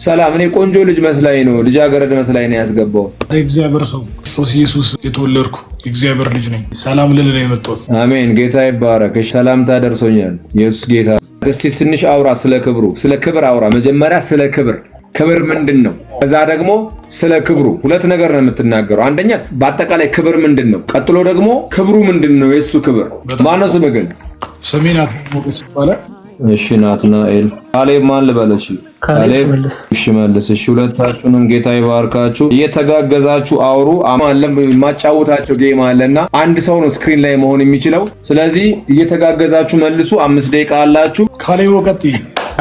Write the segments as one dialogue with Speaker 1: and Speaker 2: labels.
Speaker 1: ሰላም። እኔ ቆንጆ ልጅ መስላኝ ነው ልጃገረድ መስላኝ ነው ያስገባው።
Speaker 2: እግዚአብሔር ሰው ክርስቶስ ኢየሱስ የተወለድኩ እግዚአብሔር ልጅ ነኝ። ሰላም ልል ነው የመጣሁት።
Speaker 1: አሜን። ጌታ ይባረክ። ሰላምታ ደርሶኛል። ኢየሱስ ጌታ። እስቲ ትንሽ አውራ ስለ ክብሩ፣ ስለ ክብር አውራ። መጀመሪያ ስለ ክብር ምንድነው? ከዛ ደግሞ ስለ ክብሩ ሁለት ነገር ነው የምትናገረው። አንደኛ በአጠቃላይ ክብር ምንድነው? ቀጥሎ ደግሞ ክብሩ ምንድነው? የሱ ክብር ማነው? ስምህ ግን?
Speaker 2: ስሜ ሞገስ ይባላል።
Speaker 1: እሺ ናትናኤል። ካሌብ ማን ልበለሽ? ካሌብ። እሺ መልስ። እሺ ሁለታችሁንም ጌታ ይባርካችሁ። እየተጋገዛችሁ አውሩ። አማለም ማጫወታቸው ጌም አለና አንድ ሰው ነው ስክሪን ላይ መሆን የሚችለው። ስለዚህ እየተጋገዛችሁ መልሱ። 5 ደቂቃ አላችሁ።
Speaker 2: ካሌብ ወቀጥ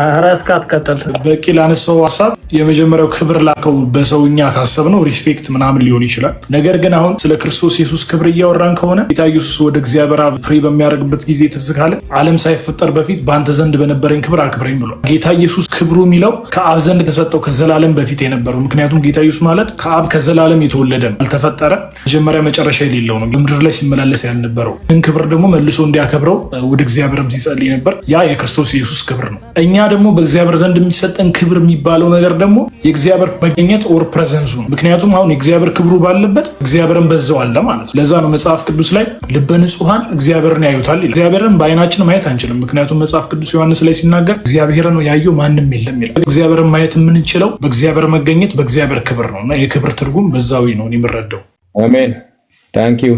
Speaker 3: አራስካት ቀጥል።
Speaker 2: በቂ ላነሳው ሐሳብ የመጀመሪያው ክብር ላከው በሰውኛ ካሰብነው ሪስፔክት ምናምን ሊሆን ይችላል። ነገር ግን አሁን ስለ ክርስቶስ ኢየሱስ ክብር እያወራን ከሆነ ጌታ ኢየሱስ ወደ እግዚአብሔር አብ ፕሬ በሚያደርግበት ጊዜ ትዝ ካለ ዓለም ሳይፈጠር በፊት በአንተ ዘንድ በነበረኝ ክብር አክብረኝ ብሏል። ጌታ ኢየሱስ ክብሩ የሚለው ከአብ ዘንድ የተሰጠው ከዘላለም በፊት የነበረው። ምክንያቱም ጌታ ኢየሱስ ማለት ከአብ ከዘላለም የተወለደ ነው፣ አልተፈጠረ፣ መጀመሪያ መጨረሻ የሌለው ነው፣ በምድር ላይ ሲመላለስ ያልነበረው። ይህን ክብር ደግሞ መልሶ እንዲያከብረው ወደ እግዚአብሔርም ሲጸልይ ነበር። ያ የክርስቶስ ኢየሱስ ክብር ነው። እኛ ደግሞ በእግዚአብሔር ዘንድ የሚሰጠን ክብር የሚባለው ነገር ደግሞ የእግዚአብሔር መገኘት ኦር ፕሬዘንሱ ነው። ምክንያቱም አሁን የእግዚአብሔር ክብሩ ባለበት እግዚአብሔርን በዛው አለ ማለት ነው። ለዛ ነው መጽሐፍ ቅዱስ ላይ ልበ ንጹሐን እግዚአብሔርን ያዩታል ይላል። እግዚአብሔርን በአይናችን ማየት አንችልም፣ ምክንያቱም መጽሐፍ ቅዱስ ዮሐንስ ላይ ሲናገር እግዚአብሔርን ያየው ማንም የለም ይላል። እግዚአብሔርን ማየት የምንችለው በእግዚአብሔር መገኘት በእግዚአብሔር ክብር ነው እና የክብር ትርጉም በዛው ነው የምንረዳው።
Speaker 1: አሜን። ታንክ ዩ